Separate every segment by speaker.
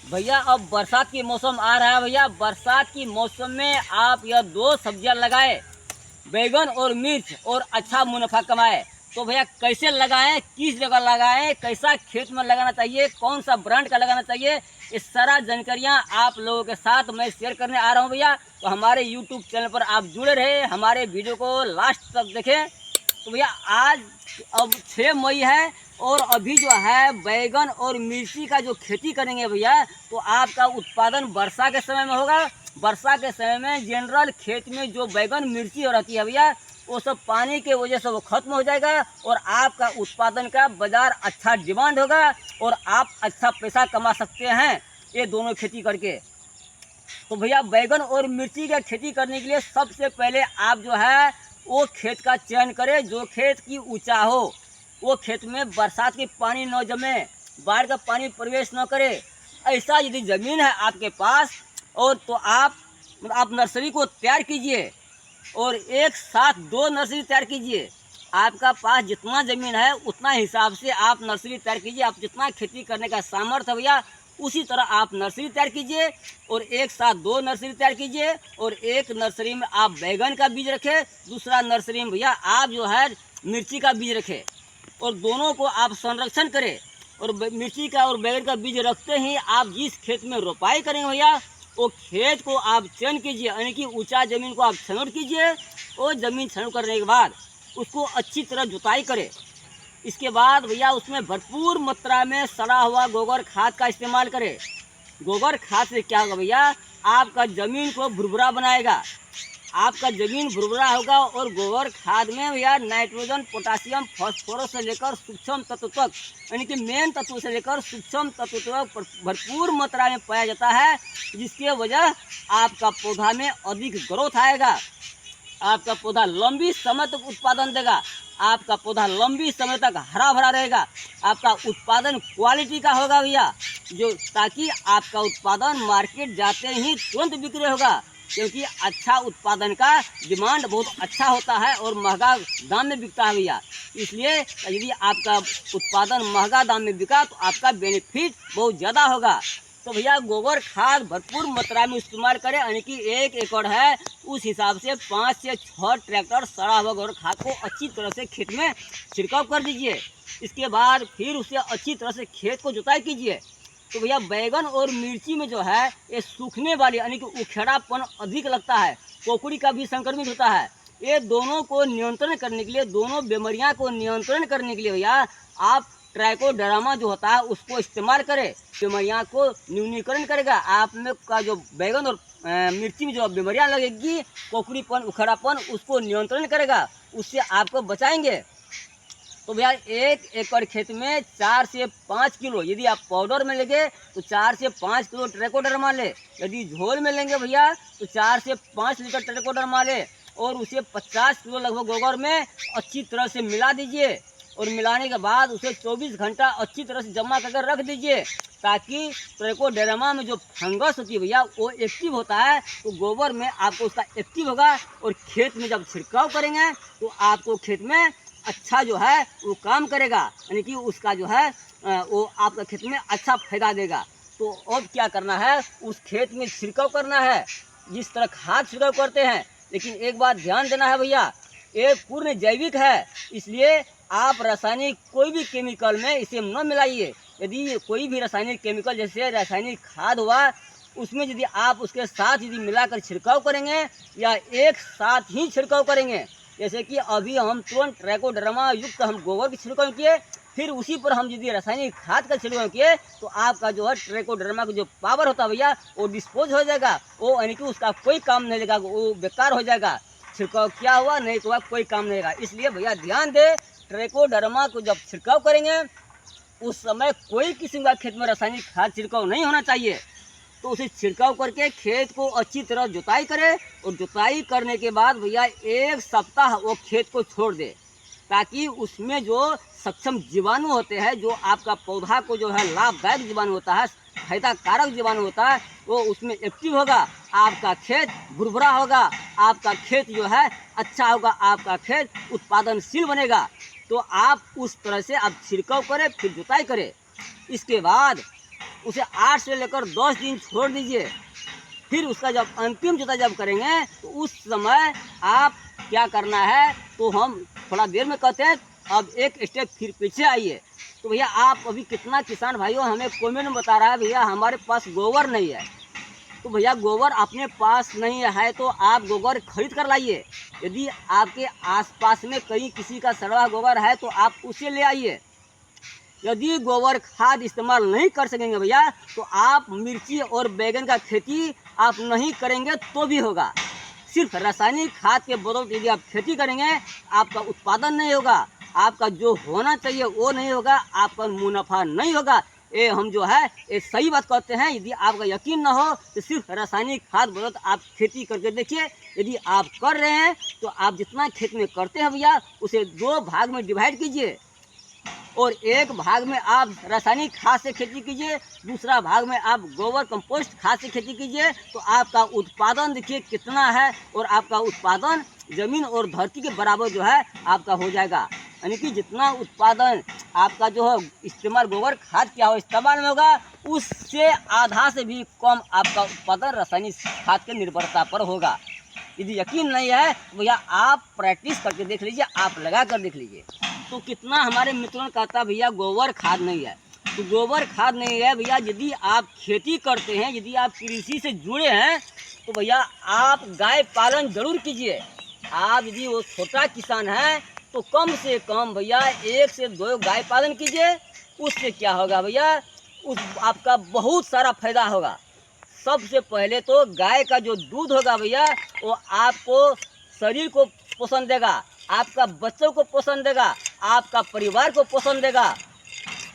Speaker 1: भैया अब बरसात की मौसम आ रहा है। भैया बरसात की मौसम में आप यह दो सब्जियां लगाए, बैगन और मिर्च, और अच्छा मुनाफा कमाए। तो भैया कैसे लगाएं, किस जगह लगाएं, कैसा खेत में लगाना चाहिए, कौन सा ब्रांड का लगाना चाहिए, ये सारा जानकारियां आप लोगों के साथ मैं शेयर करने आ रहा हूं भैया। तो हमारे यूट्यूब चैनल पर आप जुड़े रहे, हमारे वीडियो को लास्ट तक देखें। तो भैया आज अब 6 मई है और अभी जो है बैगन और मिर्ची का जो खेती करेंगे भैया, तो आपका उत्पादन वर्षा के समय में होगा। वर्षा के समय में जनरल खेत में जो बैगन मिर्ची हो रहती है भैया, वो सब पानी के वजह से वो खत्म हो जाएगा और आपका उत्पादन का बाजार अच्छा डिमांड होगा और आप अच्छा पैसा कमा सकते हैं ये दोनों खेती करके। तो भैया बैगन और मिर्ची का खेती करने के लिए सबसे पहले आप जो है वो खेत का चयन करें जो खेत की ऊंचा हो, वो खेत में बरसात के पानी न जमे, बाढ़ का पानी प्रवेश न करे। ऐसा यदि ज़मीन है आपके पास और तो आप नर्सरी को तैयार कीजिए और एक साथ 2 नर्सरी तैयार कीजिए। आपका पास जितना ज़मीन है उतना हिसाब से आप नर्सरी तैयार कीजिए। आप जितना खेती करने का सामर्थ्य भैया उसी तरह आप नर्सरी तैयार कीजिए और एक साथ 2 नर्सरी तैयार कीजिए। और एक नर्सरी में आप बैगन का बीज रखें, दूसरा नर्सरी में भैया आप जो है मिर्ची का बीज रखें और दोनों को आप संरक्षण करें। और मिर्ची का और बैगन का बीज रखते ही आप जिस खेत में रोपाई करेंगे भैया, वो खेत को आप चयन कीजिए, यानी कि ऊंचा ज़मीन को आप छनौट कीजिए और ज़मीन छनौट करने के बाद उसको अच्छी तरह जुताई करें। इसके बाद भैया उसमें भरपूर मात्रा में सड़ा हुआ गोबर खाद का इस्तेमाल करें। गोबर खाद से क्या होगा भैया, आपका ज़मीन को भुरभुरा बनाएगा, आपका ज़मीन भुरभुरा होगा। और गोबर खाद में भैया नाइट्रोजन, पोटासियम, फास्फोरस से लेकर सूक्ष्म तत्व तक, यानी कि मेन तत्व से लेकर सूक्ष्म तत्व तक भरपूर मात्रा में पाया जाता है, जिसके वजह आपका पौधा में अधिक ग्रोथ आएगा, आपका पौधा लंबी समय तक उत्पादन देगा, आपका पौधा लंबी समय तक हरा भरा रहेगा, आपका उत्पादन क्वालिटी का होगा भैया, जो ताकि आपका उत्पादन मार्केट जाते ही तुरंत बिक्री होगा। क्योंकि अच्छा उत्पादन का डिमांड बहुत अच्छा होता है और महंगा दाम में बिकता है भैया। इसलिए यदि आपका उत्पादन महंगा दाम में बिका तो आपका बेनिफिट बहुत ज़्यादा होगा। तो भैया गोबर खाद भरपूर मात्रा में इस्तेमाल करें, यानी कि 1 एकड़ है उस हिसाब से 5 से 6 ट्रैक्टर सड़ा हुआ गोबर खाद को अच्छी तरह से खेत में छिड़काव कर दीजिए। इसके बाद फिर उसे अच्छी तरह से खेत को जुताई कीजिए। तो भैया बैगन और मिर्ची में जो है ये सूखने वाली, यानी कि उखेड़ापन अधिक लगता है, कोकड़ी का भी संक्रमित होता है। ये दोनों को नियंत्रण करने के लिए, दोनों बीमारियां को नियंत्रण करने के लिए भैया आप ट्राइकोडर्मा जो होता है उसको इस्तेमाल करें। बीमारियां को न्यूनीकरण करेगा। आप में का जो बैगन और मिर्ची में जो बीमारियां लगेगी, कोकड़ीपन, उखड़ापन, उसको नियंत्रण करेगा, उससे आपको बचाएंगे। तो भैया 1 एकड़ खेत में 4 से 5 किलो यदि आप पाउडर में लेंगे तो 4 से 5 किलो ट्राइकोडर्मा ले। यदि झोल में लेंगे भैया तो 4 से 5 लीटर ट्राइकोडर्मा ले और उसे 50 किलो लगभग गोबर में अच्छी तरह से मिला दीजिए। और मिलाने के बाद उसे 24 घंटा अच्छी तरह से जमा करके रख दीजिए, ताकि ट्राइकोडर्मा में जो फंगस होती है भैया वो एक्टिव होता है, तो गोबर में आपको उसका एक्टिव होगा। और खेत में जब छिड़काव करेंगे तो आपको खेत में अच्छा जो है वो काम करेगा, यानी कि उसका जो है वो आपका खेत में अच्छा फायदा देगा। तो अब क्या करना है, उस खेत में छिड़काव करना है जिस तरह खाद छिड़काव करते हैं। लेकिन एक बात ध्यान देना है भैया, ये पूर्ण जैविक है, इसलिए आप रासायनिक कोई भी केमिकल में इसे न मिलाइए। यदि कोई भी रासायनिक केमिकल जैसे रासायनिक खाद हुआ उसमें यदि आप उसके साथ यदि मिलाकर छिड़काव करेंगे या एक साथ ही छिड़काव करेंगे, जैसे कि अभी हम तुरंत ट्राइकोडर्मा युक्त हम गोबर की छिड़काव किए, फिर उसी पर हम यदि रासायनिक खाद का छिड़काव किए तो आपका जो है ट्राइकोडर्मा का जो पावर होता है भैया वो डिस्पोज हो जाएगा, वो यानी कि उसका कोई काम नहीं लगेगा, वो बेकार हो जाएगा। छिड़काव क्या हुआ नहीं तो कोई काम नहीं लगा। इसलिए भैया ध्यान दे, ट्राइकोडर्मा को जब छिड़काव करेंगे उस समय कोई किस्म का खेत में रासायनिक खाद छिड़काव नहीं होना चाहिए। तो उसे छिड़काव करके खेत को अच्छी तरह जुताई करें और जुताई करने के बाद भैया 1 सप्ताह वो खेत को छोड़ दे, ताकि उसमें जो सक्षम जीवाणु होते हैं, जो आपका पौधा को जो है लाभदायक जीवाणु होता है, फायदा कारक जीवाणु होता है, वो उसमें एक्टिव होगा, आपका खेत भुरभुरा होगा, आपका खेत जो है अच्छा होगा, आपका खेत उत्पादनशील बनेगा। तो आप उस तरह से आप छिड़काव करें फिर जुताई करें। इसके बाद उसे 8 से लेकर 10 दिन छोड़ दीजिए। फिर उसका जब अंतिम जुताई जब करेंगे तो उस समय आप क्या करना है, तो हम थोड़ा देर में कहते हैं, अब एक स्टेप फिर पीछे आइए। तो भैया आप अभी कितना किसान भाइयों हमें कमेंट में बता रहा है भैया हमारे पास गोबर नहीं है। तो भैया गोबर अपने पास नहीं है तो आप गोबर खरीद कर लाइए। यदि आपके आसपास में कहीं किसी का सड़ा गोबर है तो आप उसे ले आइए। यदि गोबर खाद इस्तेमाल नहीं कर सकेंगे भैया तो आप मिर्ची और बैगन का खेती आप नहीं करेंगे तो भी होगा। सिर्फ रासायनिक खाद के बदौलत यदि आप खेती करेंगे आपका उत्पादन नहीं होगा, आपका जो होना चाहिए वो नहीं होगा, आपका मुनाफा नहीं होगा। ये हम जो है ये सही बात कहते हैं। यदि आपका यकीन ना हो तो सिर्फ रासायनिक खाद बदौलत आप खेती करके देखिए। यदि आप कर रहे हैं तो आप जितना खेत में करते हैं भैया उसे 2 भाग में डिवाइड कीजिए और एक भाग में आप रासायनिक खाद से खेती कीजिए, दूसरा भाग में आप गोबर कंपोस्ट खाद से खेती कीजिए। तो आपका उत्पादन देखिए कितना है और आपका उत्पादन ज़मीन और धरती के बराबर जो है आपका हो जाएगा। यानी कि जितना उत्पादन आपका जो है इस्तेमाल गोबर खाद क्या हो इस्तेमाल में होगा उससे आधा से भी कम आपका उत्पादन रासायनिक खाद के निर्भरता पर होगा। यदि यकीन नहीं है तो भैया आप प्रैक्टिस करके देख लीजिए, आप लगा कर देख लीजिए। तो कितना हमारे मित्रों ने कहता भैया गोबर खाद नहीं है, तो गोबर खाद नहीं है भैया। यदि आप खेती करते हैं, यदि आप कृषि से जुड़े हैं तो भैया आप गाय पालन जरूर कीजिए। आप यदि वो छोटा किसान है तो कम से कम भैया 1 से 2 गाय पालन कीजिए। उससे क्या होगा भैया, उस आपका बहुत सारा फायदा होगा। सबसे पहले तो गाय का जो दूध होगा भैया वो आपको शरीर को पोषण देगा, आपका बच्चों को पोषण देगा, आपका परिवार को पोषण देगा।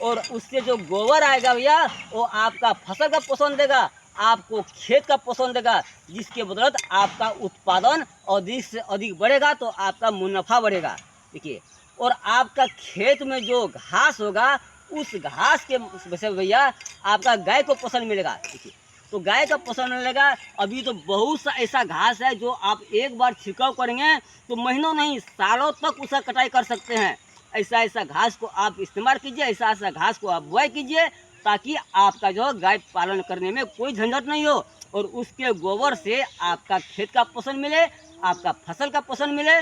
Speaker 1: और उससे जो गोबर आएगा भैया वो आपका फसल का पोषण देगा, आपको खेत का पोषण देगा, जिसके बदौलत आपका उत्पादन अधिक से अधिक बढ़ेगा तो आपका मुनाफा बढ़ेगा। देखिए, और आपका खेत में जो घास होगा उस घास के वजह से भैया आपका गाय को पोषण मिलेगा। देखिए, तो गाय का पोषण मिलेगा। अभी तो बहुत सा ऐसा घास है जो आप एक बार छिड़काव करेंगे तो महीनों नहीं सालों तक उसका कटाई कर सकते हैं। ऐसा ऐसा घास को आप इस्तेमाल कीजिए, ऐसा ऐसा घास को आप बुआई कीजिए ताकि आपका जो गाय पालन करने में कोई झंझट नहीं हो और उसके गोबर से आपका खेत का पोषण मिले, आपका फसल का पोषण मिले।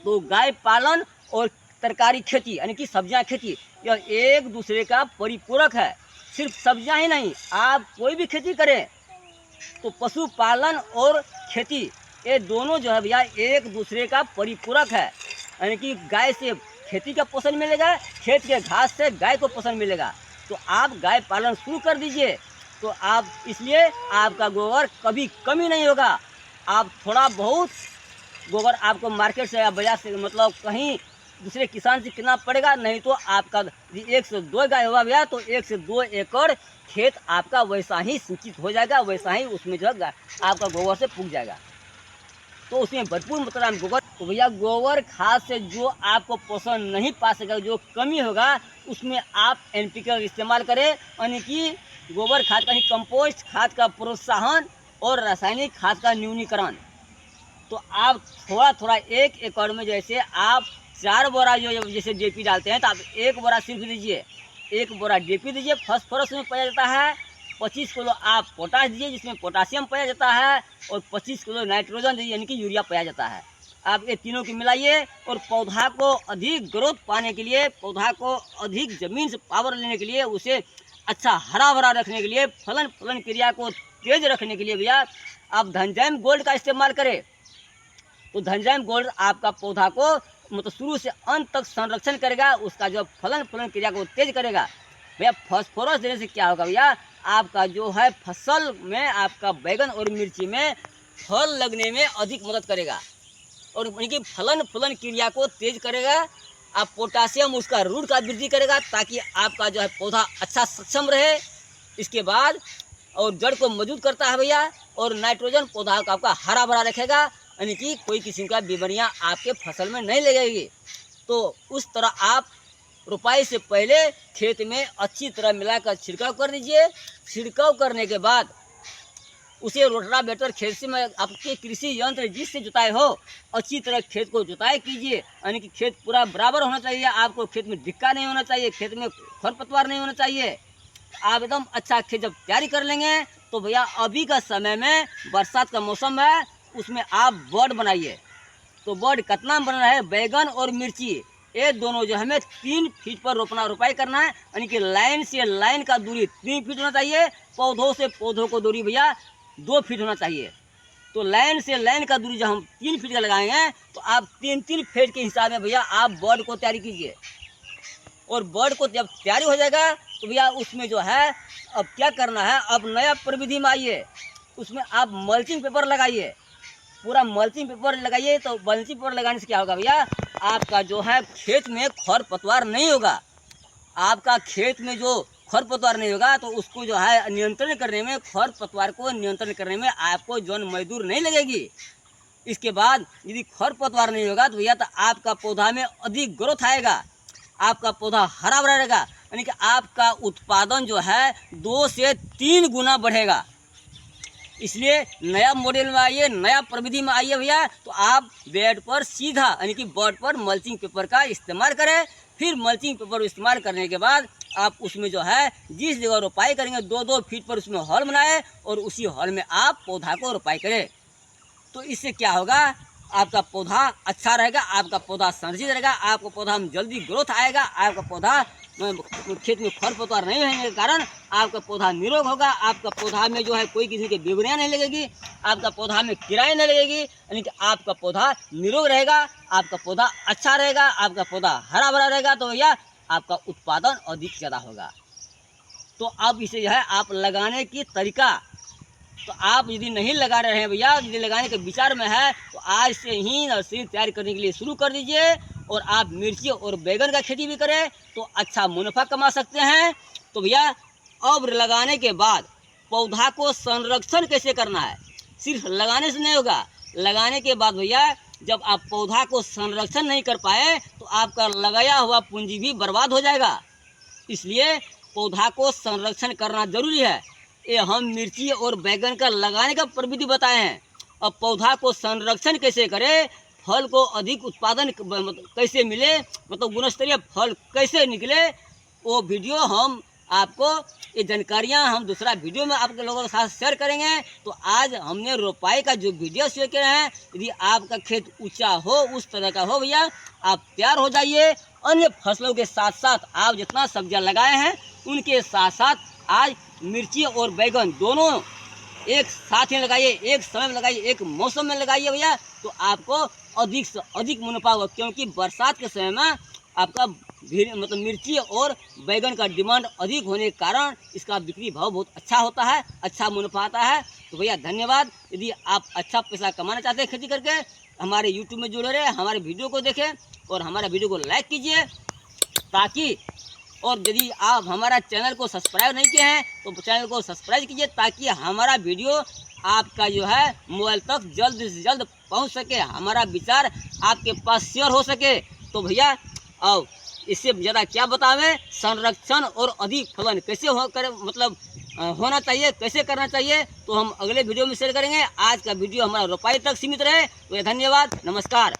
Speaker 1: तो गाय पालन और तरकारी खेती यानी कि सब्जियां खेती यह एक दूसरे का परिपूरक है। सिर्फ सब्जियां ही नहीं, आप कोई भी खेती करें तो पशुपालन और खेती ये दोनों जो है भैया एक दूसरे का परिपूरक है। यानी कि गाय से खेती का पोषण मिलेगा, खेत के घास से गाय को पोषण मिलेगा। तो आप गाय पालन शुरू कर दीजिए तो आप इसलिए आपका गोबर कभी कमी नहीं होगा। आप थोड़ा बहुत गोबर आपको मार्केट से या बाजार से मतलब कहीं दूसरे किसान से कितना पड़ेगा, नहीं तो आपका 1 से 2 गाय होगा भैया तो 1 से 2 एकड़ खेत आपका वैसा ही सिंचित हो जाएगा, वैसा ही उसमें जो है आपका गोबर से पुग जाएगा। तो उसमें भरपूर मात्रा में गोबर, तो भैया गोबर खाद से जो आपको पोषण नहीं पा सकेगा, जो कमी होगा उसमें आप NPK का इस्तेमाल करें। यानी कि गोबर खाद का कंपोस्ट खाद का प्रोत्साहन और रासायनिक खाद का न्यूनीकरण। तो आप थोड़ा थोड़ा 1 एकड़ में जैसे आप 4 बोरा जो जैसे DAP डालते हैं तो आप 1 बोरा सिर्फ दीजिए, 1 बोरा DAP दीजिए, फास्फोरस में पाया जाता है, 25 किलो आप पोटाश दीजिए जिसमें पोटासियम पाया जाता है और 25 किलो नाइट्रोजन दीजिए यानी कि यूरिया पाया जाता है। आप ये तीनों की मिलाइए और पौधा को अधिक ग्रोथ पाने के लिए, पौधा को अधिक ज़मीन से पावर लेने के लिए, उसे अच्छा हरा भरा रखने के लिए, फलन क्रिया को तेज रखने के लिए भैया आप धनजैम गोल्ड का इस्तेमाल करें। तो धनजैम गोल्ड आपका पौधा को मतलब शुरू से अंत तक संरक्षण करेगा, उसका जो फलन क्रिया को तेज करेगा। भैया फास्फोरस देने से क्या होगा भैया, आपका जो है फसल में आपका बैगन और मिर्ची में फल लगने में अधिक मदद करेगा और उनकी फलन क्रिया को तेज करेगा। आप पोटासियम उसका रूट का वृद्धि करेगा ताकि आपका जो है पौधा अच्छा सक्षम रहे। इसके बाद और जड़ को मजबूत करता है भैया, और नाइट्रोजन पौधा का आपका हरा भरा रखेगा यानी कि कोई किस्म का बीमारियां आपके फसल में नहीं लगेगी। तो उस तरह आप रुपाई से पहले खेत में अच्छी तरह मिलाकर छिड़काव कर दीजिए। छिड़काव करने के बाद उसे रोटावेटर खेत से में आपके कृषि यंत्र जिससे जुताई हो अच्छी तरह खेत को जुताई कीजिए। यानी कि खेत पूरा बराबर होना चाहिए, आपको खेत में डिक्का नहीं होना चाहिए, खेत में खरपतवार नहीं होना चाहिए। आप एकदम अच्छा खेत जब तैयारी कर लेंगे तो भैया अभी का समय में बरसात का मौसम है, उसमें आप बर्ड बनाइए। तो बर्ड कितना बनाना है, बैगन और मिर्ची ये दोनों जो हमें 3 फीट पर रोपाई करना है, यानी कि लाइन से लाइन का दूरी 3 फीट होना चाहिए, पौधों से पौधों को दूरी भैया 2 फीट होना चाहिए। तो लाइन से लाइन का दूरी जब हम 3 फीट का लगाएंगे तो आप 3-3 फीट के हिसाब में भैया आप बर्ड को तैयारी कीजिए। और बर्ड को जब तैयारी हो जाएगा तो भैया उसमें जो है अब क्या करना है, अब नया प्रविधि में आइए, उसमें आप मल्चिंग पेपर लगाइए, पूरा मल्चिंग पेपर लगाइए। तो मल्चिंग पेपर लगाने से क्या होगा भैया, आपका जो है खेत में खरपतवार नहीं होगा। आपका खेत में जो खरपतवार नहीं होगा तो उसको जो है नियंत्रण करने में, खरपतवार को नियंत्रण करने में आपको जौन मजदूर नहीं लगेगी। इसके बाद यदि खरपतवार नहीं होगा तो भैया तो आपका पौधा में अधिक ग्रोथ आएगा, आपका पौधा हरा भरा रहेगा, यानी कि आपका उत्पादन जो है 2 से 3 गुना बढ़ेगा। इसलिए नया मॉडल में आइए, नया प्रविधि में आइए भैया, तो आप बेड पर सीधा यानी कि बोर्ड पर मल्चिंग पेपर का इस्तेमाल करें। फिर मल्चिंग पेपर इस्तेमाल करने के बाद आप उसमें जो है जिस जगह रोपाई करेंगे 2-2 फीट पर उसमें हॉल बनाए और उसी हॉल में आप पौधा को रोपाई करें। तो इससे क्या होगा, आपका पौधा अच्छा रहेगा, आपका पौधा संरक्षित रहेगा, आपका पौधा में जल्दी ग्रोथ आएगा, आपका पौधा खेत में खरपतवार नहीं रहने के कारण आपका पौधा निरोग होगा, आपका पौधा में जो है कोई किसी की बीमारियाँ नहीं लगेगी, आपका पौधा में कीड़ाएँ नहीं लगेगी, यानी कि आपका पौधा निरोग रहेगा, आपका पौधा अच्छा रहेगा, आपका पौधा हरा भरा रहेगा। तो भैया आपका उत्पादन अधिक ज़्यादा होगा। तो अब इसे जो है आप लगाने की तरीका, तो आप यदि नहीं लगा रहे हैं भैया, यदि लगाने के विचार में है तो आज से ही नर्सरी तैयार करने के लिए शुरू कर दीजिए और आप मिर्ची और बैगन का खेती भी करें तो अच्छा मुनाफा कमा सकते हैं। तो भैया अब लगाने के बाद पौधा को संरक्षण कैसे करना है, सिर्फ लगाने से नहीं होगा। लगाने के बाद भैया जब आप पौधा को संरक्षण नहीं कर पाए तो आपका लगाया हुआ पूंजी भी बर्बाद हो जाएगा। इसलिए पौधा को संरक्षण करना जरूरी है। ये हम मिर्ची और बैगन का लगाने का प्रविधि बताए हैं। अब पौधा को संरक्षण कैसे करें, फल को अधिक उत्पादन कैसे मिले, मतलब गुणस्तरीय फल कैसे निकले, वो वीडियो हम आपको, ये जानकारियां हम दूसरा वीडियो में आपके लोगों के साथ शेयर करेंगे। तो आज हमने रोपाई का जो वीडियो शेयर किया है, यदि आपका खेत ऊंचा हो, उस तरह का हो भैया, आप तैयार हो जाइए। अन्य फसलों के साथ साथ आप जितना सब्जियां लगाए हैं उनके साथ साथ आज मिर्ची और बैगन दोनों एक साथ ही लगाइए, एक समय में लगाइए, एक मौसम में लगाइए भैया, तो आपको अधिक से अधिक मुनाफा होगा। क्योंकि बरसात के समय में आपका मतलब मिर्ची और बैगन का डिमांड अधिक होने के कारण इसका बिक्री भाव बहुत अच्छा होता है, अच्छा मुनाफा आता है। तो भैया धन्यवाद। यदि आप अच्छा पैसा कमाना चाहते हैं खेती करके, हमारे यूट्यूब में जुड़े रहे, हमारे वीडियो को देखें और हमारे वीडियो को लाइक कीजिए ताकि, और यदि आप हमारा चैनल को सब्सक्राइब नहीं किए हैं तो चैनल को सब्सक्राइब कीजिए ताकि हमारा वीडियो आपका जो है मोबाइल तक जल्द से जल्द पहुंच सके, हमारा विचार आपके पास शेयर हो सके। तो भैया अब इससे ज़्यादा क्या बतावें, संरक्षण और अधिक फलन कैसे होना चाहिए, कैसे करना चाहिए, तो हम अगले वीडियो में शेयर करेंगे। आज का वीडियो हमारा रोपाई तक सीमित रहे। तो धन्यवाद, नमस्कार।